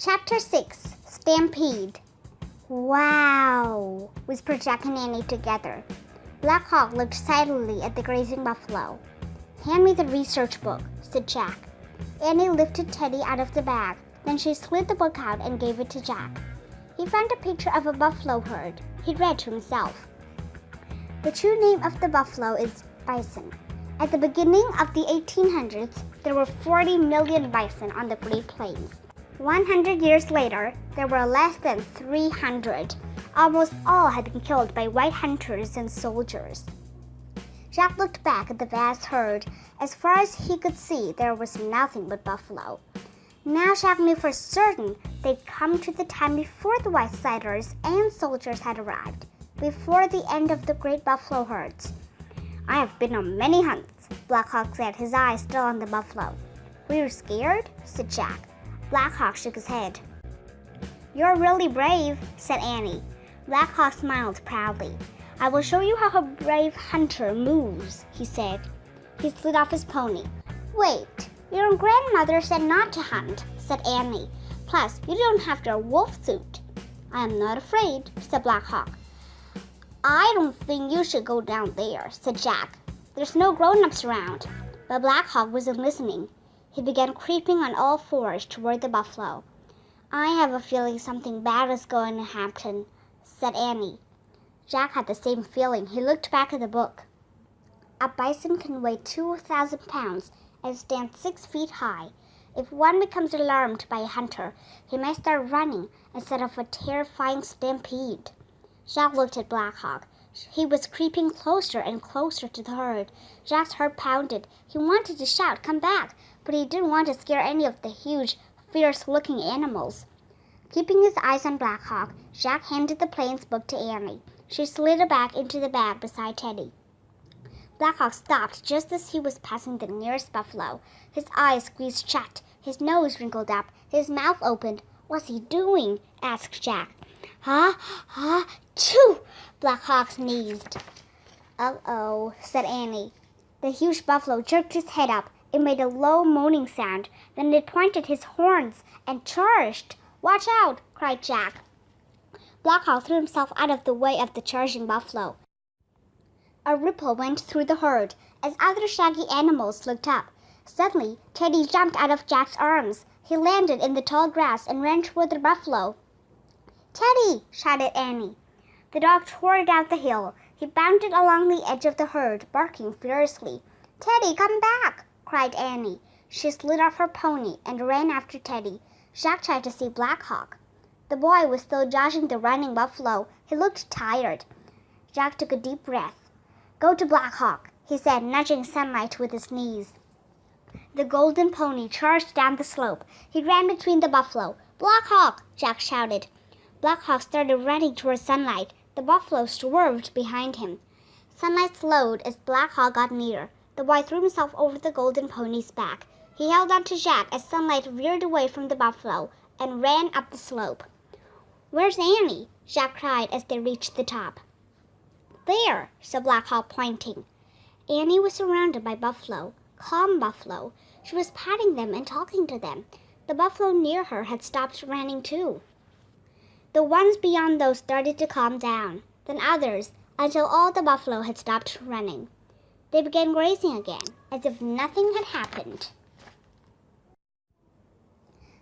Chapter 6, Stampede. Wow, whispered Jack and Annie together. Black Hawk looked silently at the grazing buffalo. Hand me the research book, said Jack. Annie lifted Teddy out of the bag. Then she slid the book out and gave it to Jack. He found a picture of a buffalo herd. He read to himself. The true name of the buffalo is bison. At the beginning of the 1800s, there were 40 million bison on the Great Plains. 100 years later, there were less than 300. Almost all had been killed by white hunters and soldiers. Jack looked back at the vast herd. As far as he could see, there was nothing but buffalo. Now Jack knew for certain they'd come to the time before the white settlers and soldiers had arrived, before the end of the great buffalo herds. I have been on many hunts, Black Hawk said, his eyes still on the buffalo. Were you scared? Said Jack. Black Hawk shook his head. You're really brave, said Annie. Black Hawk smiled proudly. I will show you how a brave hunter moves, he said. He slid off his pony. Wait, your grandmother said not to hunt, said Annie. Plus, you don't have to wear a wolf suit. I am not afraid, said Black Hawk. I don't think you should go down there, said Jack. There's no grown-ups around. But Black Hawk wasn't listening. He began creeping on all fours toward the buffalo. I have a feeling something bad is going to happen, said Annie. Jack had the same feeling. He looked back at the book. A bison can weigh 2,000 pounds and stand 6 feet high. If one becomes alarmed by a hunter, he may start running and set off a terrifying stampede. Jack looked at Black Hawk. He was creeping closer and closer to the herd. Jack's heart pounded. He wanted to shout, "Come back!" but he didn't want to scare any of the huge, fierce-looking animals. Keeping his eyes on Black Hawk, Jack handed the Plains book to Annie. She slid it back into the bag beside Teddy. Black Hawk stopped just as he was passing the nearest buffalo. His eyes squeezed shut. His nose wrinkled up. His mouth opened. What's he doing? Asked Jack. Choo! Black Hawk sneezed. Uh-oh, said Annie. The huge buffalo jerked his head up. It made a low moaning sound. Then it pointed his horns and charged. Watch out! Cried Jack. Black Hawk threw himself out of the way of the charging buffalo. A ripple went through the herd as other shaggy animals looked up. Suddenly, Teddy jumped out of Jack's arms. He landed in the tall grass and ran toward the buffalo. Teddy! Shouted Annie. The dog tore down the hill. He bounded along the edge of the herd, barking furiously. Teddy, come back! Cried Annie. She slid off her pony and ran after Teddy. Jack tried to see Black Hawk. The boy was still dodging the running buffalo. He looked tired. Jack took a deep breath. Go to Black Hawk, he said, nudging Sunlight with his knees. The golden pony charged down the slope. He ran between the buffalo. Black Hawk! Jack shouted. Black Hawk started running towards Sunlight. The buffalo swerved behind him. Sunlight slowed as Black Hawk got near. The boy threw himself over the golden pony's back. He held on to Jack as Sunlight veered away from the buffalo and ran up the slope. Where's Annie? Jack cried as they reached the top. There, said Black Hawk, pointing. Annie was surrounded by buffalo, calm buffalo. She was patting them and talking to them. The buffalo near her had stopped running too. The ones beyond those started to calm down, then others, until all the buffalo had stopped running. They began grazing again, as if nothing had happened.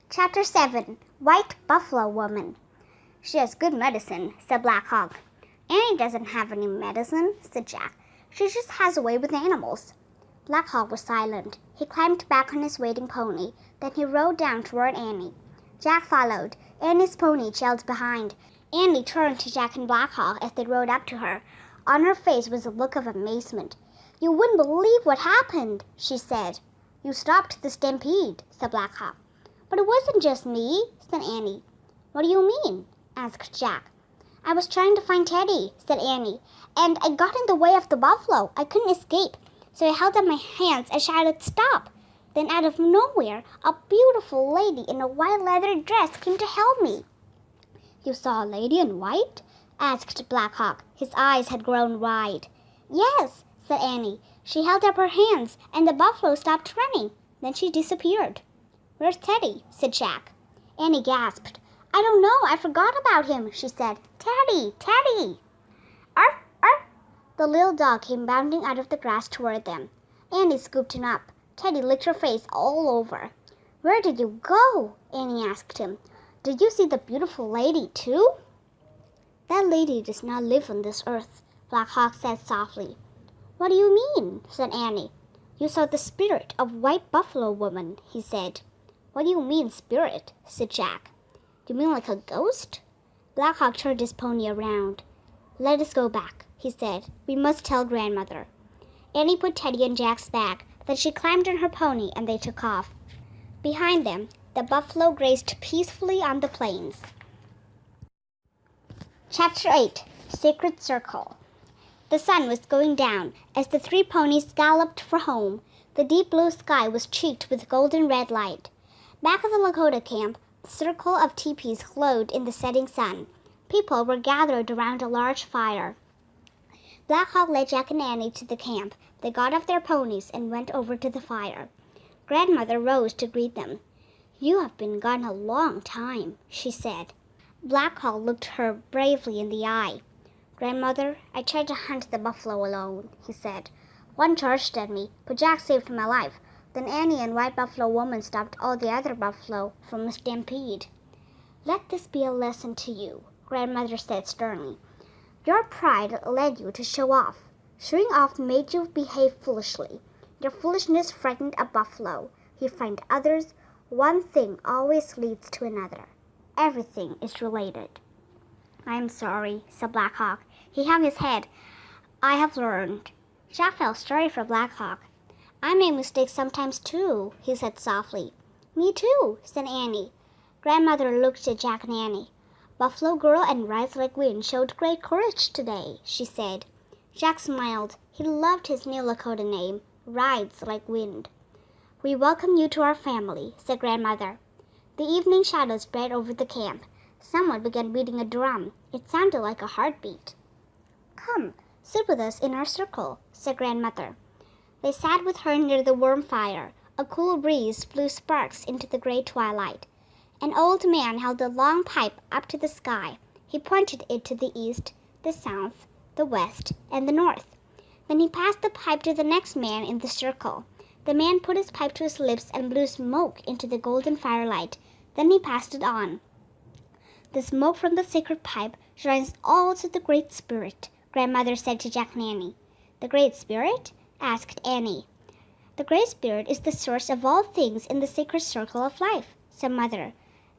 Chapter 7, White Buffalo Woman. She has good medicine, said Black Hawk. Annie doesn't have any medicine, said Jack. She just has a way with animals. Black Hawk was silent. He climbed back on his waiting pony. Then he rode down toward Annie. Jack followed. Annie's pony trailed behind. Annie turned to Jack and Black Hawk as they rode up to her. On her face was a look of amazement. You wouldn't believe what happened, she said. You stopped the stampede, said Black Hawk. But it wasn't just me, said Annie. What do you mean? Asked Jack. I was trying to find Teddy, said Annie, and I got in the way of the buffalo. I couldn't escape, so I held up my hands and shouted, Stop! Then out of nowhere, a beautiful lady in a white leather dress came to help me. You saw a lady in white? Asked Black Hawk. His eyes had grown wide. Yes, said Annie. She held up her hands, and the buffalo stopped running. Then she disappeared. Where's Teddy? Said Jack. Annie gasped. I don't know, I forgot about him, she said. Teddy, Teddy! Arf, arf! The little dog came bounding out of the grass toward them. Annie scooped him up. Teddy licked her face all over. Where did you go? Annie asked him. Did you see the beautiful lady, too? That lady does not live on this earth, Black Hawk said softly. What do you mean? Said Annie. You saw the spirit of White Buffalo Woman, he said. What do you mean, spirit? Said Jack. You mean like a ghost? Black Hawk turned his pony around. Let us go back, he said. We must tell grandmother. Annie put Teddy in Jack's bag. Then she climbed on her pony and they took off. Behind them, the buffalo grazed peacefully on the plains. Chapter 8. Sacred Circle. The sun was going down as the three ponies galloped for home. The deep blue sky was cheeked with golden red light. Back of the Lakota camp, the circle of teepees glowed in the setting sun. People were gathered around a large fire. Black Hawk led Jack and Annie to the camp. They got off their ponies and went over to the fire. Grandmother rose to greet them. You have been gone a long time, she said. Black Hawk looked her bravely in the eye. Grandmother, I tried to hunt the buffalo alone, he said. One charged at me, but Jack saved my life. Then Annie and White Buffalo Woman stopped all the other buffalo from a stampede. Let this be a lesson to you, Grandmother said sternly. Your pride led you to show off. Showing off made you behave foolishly. Your foolishness frightened a buffalo. He frightened others. One thing always leads to another. Everything is related. I am sorry, said Black Hawk. He hung his head. I have learned. Jack felt sorry for Black Hawk. I make mistakes sometimes too, he said softly. Me too, said Annie. Grandmother looked at Jack and Annie. Buffalo Girl and Rise Like Wind showed great courage today, she said. Jack smiled. He loved his new Lakota name, Rides Like Wind. We welcome you to our family, said Grandmother. The evening shadows spread over the camp. Someone began beating a drum. It sounded like a heartbeat. Come, sit with us in our circle, said Grandmother. They sat with her near the warm fire. A cool breeze blew sparks into the gray twilight. An old man held a long pipe up to the sky. He pointed it to the east, the south, the west, and the north. Then he passed the pipe to the next man in the circle. The man put his pipe to his lips and blew smoke into the golden firelight. Then he passed it on. The smoke from the sacred pipe shines all to the Great Spirit, Grandmother said to Jack and Annie. The Great Spirit? Asked Annie. The Great Spirit is the source of all things in the sacred circle of life, said Mother.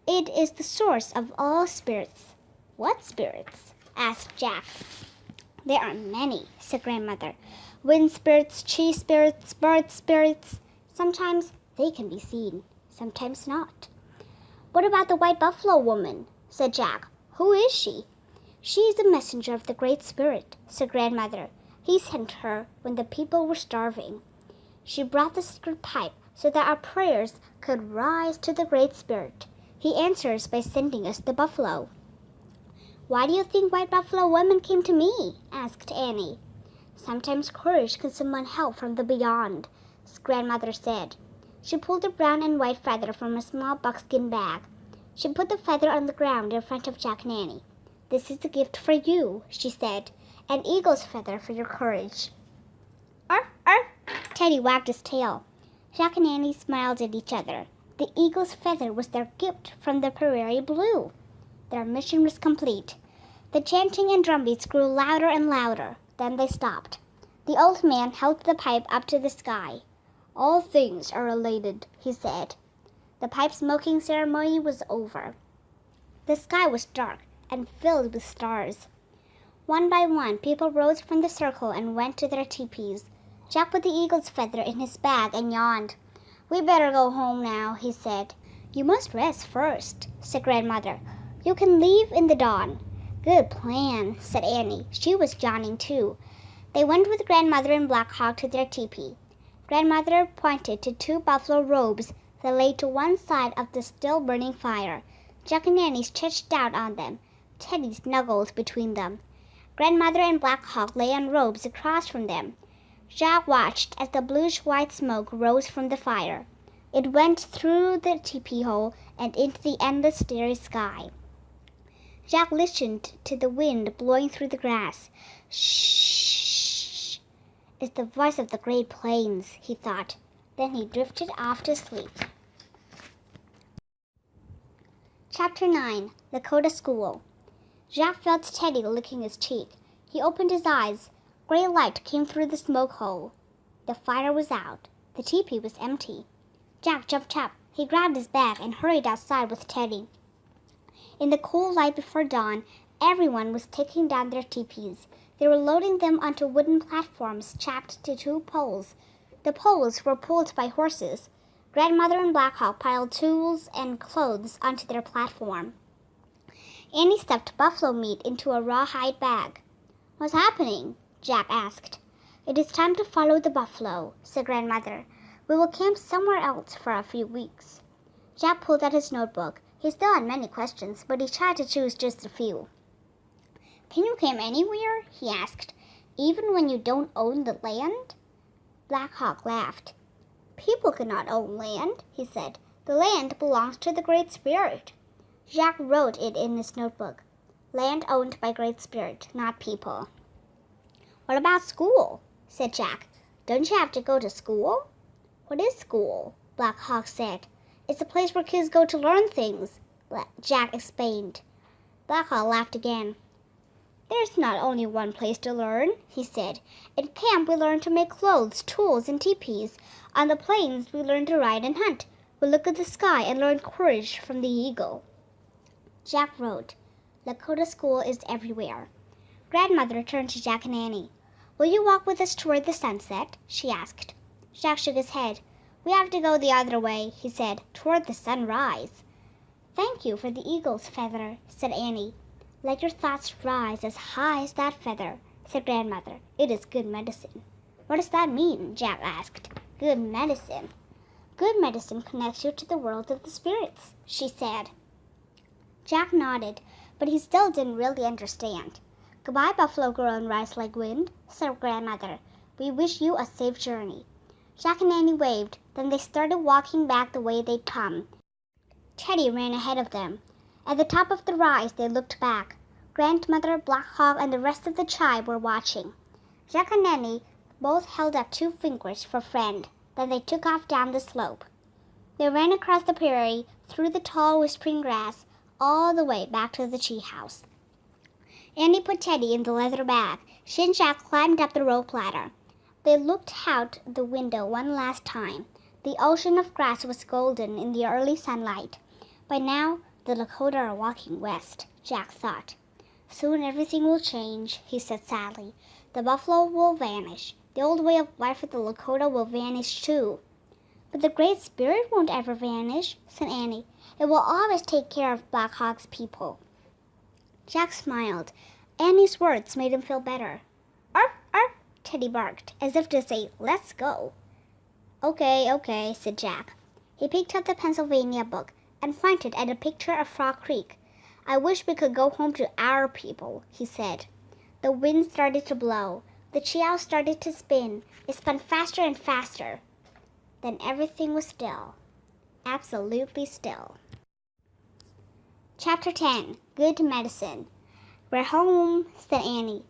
It is the source of all spirits. What spirits? Asked Jack. There are many, said Grandmother. Wind spirits, tree spirits, bird spirits. Sometimes they can be seen, sometimes not. What about the White Buffalo Woman? Said Jack. Who is she? She is the messenger of the Great Spirit, said Grandmother. He sent her when the people were starving. She brought the sacred pipe so that our prayers could rise to the Great Spirit. He answers by sending us the buffalo. Why do you think White Buffalo Woman came to me? Asked Annie. Sometimes courage can summon help from the beyond, Grandmother said. She pulled a brown and white feather from a small buckskin bag. She put the feather on the ground in front of Jack and Annie. This is a gift for you, she said, an eagle's feather for your courage. Arf, arf! Teddy wagged his tail. Jack and Annie smiled at each other. The eagle's feather was their gift from the prairie blue. Their mission was complete. The chanting and drumbeats grew louder and louder. Then they stopped. The old man held the pipe up to the sky. All things are related, he said. The pipe smoking ceremony was over. The sky was dark and filled with stars. One by one, people rose from the circle and went to their teepees. Jack put the eagle's feather in his bag and yawned. We better go home now, he said. You must rest first, said Grandmother. You can leave in the dawn. Good plan, said Annie. She was yawning too. They went with Grandmother and Black Hawk to their teepee. Grandmother pointed to two buffalo robes that lay to one side of the still burning fire. Jack and Annie stretched out on them. Teddy snuggled between them. Grandmother and Black Hawk lay on robes across from them. Jack watched as the bluish-white smoke rose from the fire. It went through the teepee hole and into the endless starry sky. Jack listened to the wind blowing through the grass. Shh! It's the voice of the Great Plains, he thought. Then he drifted off to sleep. Chapter 9. Lakota School. Jack felt Teddy licking his cheek. He opened his eyes. Gray light came through the smoke hole. The fire was out. The teepee was empty. Jack jumped up. He grabbed his bag and hurried outside with Teddy. In the cool light before dawn, everyone was taking down their teepees. They were loading them onto wooden platforms chapped to 2 poles. The poles were pulled by horses. Grandmother and Black Hawk piled tools and clothes onto their platform. Annie stuffed buffalo meat into a rawhide bag. "What's happening?" Jack asked. "It is time to follow the buffalo," said Grandmother. "We will camp somewhere else for a few weeks." Jack pulled out his notebook. He still had many questions, but he tried to choose just a few. "Can you camp anywhere?" he asked. "Even when you don't own the land?" Black Hawk laughed. "People cannot own land," he said. "The land belongs to the Great Spirit." Jack wrote it in his notebook. Land owned by Great Spirit, not people. "What about school?" said Jack. "Don't you have to go to school?" "What is school?" Black Hawk said. "It's a place where kids go to learn things," Jack explained. Black Hawk laughed again. "There's not only one place to learn," he said. "In camp we learn to make clothes, tools, and teepees. On the plains we learn to ride and hunt. We look at the sky and learn courage from the eagle." Jack wrote, "Lakota School is everywhere." Grandmother turned to Jack and Annie. "Will you walk with us toward the sunset?" she asked. Jack shook his head. "We have to go the other way," he said, "toward the sunrise." "Thank you for the eagle's feather," said Annie. "Let your thoughts rise as high as that feather," said Grandmother. "It is good medicine." "What does that mean?" Jack asked. "Good medicine." "Good medicine connects you to the world of the spirits," she said. Jack nodded, but he still didn't really understand. "Goodbye, Buffalo Girl and Rise Like Wind," said Grandmother. "We wish you a safe journey." Jack and Annie waved. Then they started walking back the way they'd come. Teddy ran ahead of them. At the top of the rise, they looked back. Grandmother, Black Hawk, and the rest of the tribe were watching. Jack and Annie both held up 2 fingers for friend. Then they took off down the slope. They ran across the prairie, through the tall, whispering grass, all the way back to the tree house. Annie put Teddy in the leather bag. She and Jack climbed up the rope ladder. They looked out the window one last time. The ocean of grass was golden in the early sunlight. By now, the Lakota are walking west, Jack thought. "Soon everything will change," he said sadly. "The buffalo will vanish. The old way of life of the Lakota will vanish too." "But the Great Spirit won't ever vanish," said Annie. "It will always take care of Black Hawk's people." Jack smiled. Annie's words made him feel better. "Arf, arf," Teddy barked, as if to say, "Let's go." Okay, said Jack. He picked up the Pennsylvania book and pointed at a picture of Frog Creek. "I wish we could go home to our people," he said. The wind started to blow. The treehouse started to spin. It spun faster and faster. Then everything was still. Absolutely still. Chapter 10. Good Medicine. "We're home," said Annie.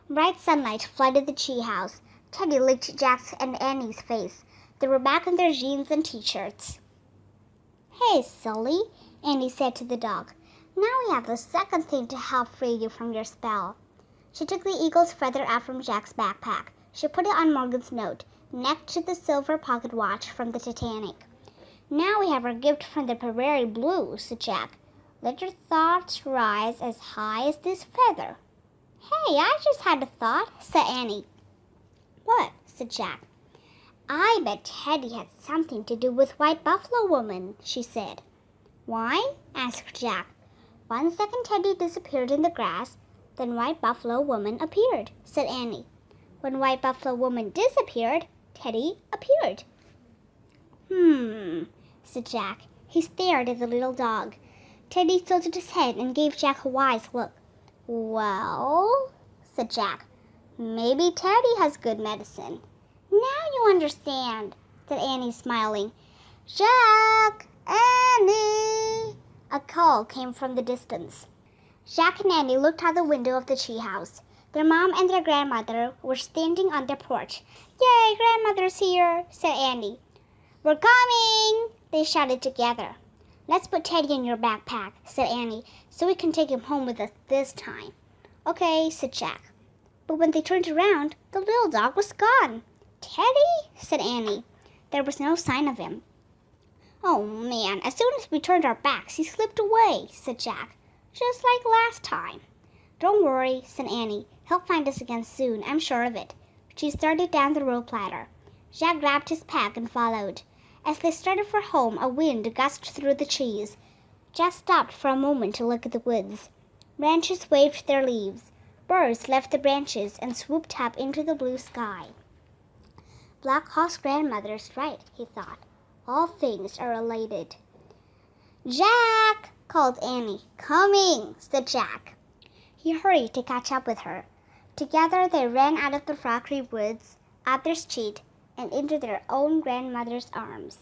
Bright sunlight flooded the treehouse. Teddy licked Jack's and Annie's face. They were back in their jeans and t-shirts. "Hey, Sully," Annie said to the dog. "Now we have the second thing to help free you from your spell." She took the eagle's feather out from Jack's backpack. She put it on Morgan's note, next to the silver pocket watch from the Titanic. "Now we have our gift from the Prairie Blue," said Jack. "Let your thoughts rise as high as this feather." "Hey, I just had a thought," said Annie. "What?" said Jack. "I bet Teddy had something to do with White Buffalo Woman," she said. "Why?" asked Jack. "1 second Teddy disappeared in the grass, then White Buffalo Woman appeared," said Annie. "When White Buffalo Woman disappeared, Teddy appeared." Said Jack. He stared at the little dog. Teddy tilted his head and gave Jack a wise look. "Well," said Jack, "maybe Teddy has good medicine." "Now you understand," said Annie, smiling. Jack! Annie! A call came from the distance. Jack and Annie looked out the window of the treehouse. Their mom and their grandmother were standing on their porch. Yay, grandmother's here, said Annie. We're coming, they shouted together. Let's put Teddy in your backpack, said Annie, so we can take him home with us this time. Okay, said Jack. But when they turned around, the little dog was gone. Teddy? Said Annie. There was no sign of him. Oh, man, as soon as we turned our backs, he slipped away, said Jack. Just like last time. Don't worry, said Annie. He'll find us again soon, I'm sure of it. She started down the rope ladder. Jack grabbed his pack and followed. As they started for home, a wind gushed through the trees. Jack stopped for a moment to look at the woods. Branches waved their leaves. Birds left the branches and swooped up into the blue sky. Black Hawk's grandmother's right, he thought. All things are related. Jack! Called Annie. Coming, said Jack. He hurried to catch up with her. Together they ran out of the rockery woods, up their street, and into their own grandmother's arms.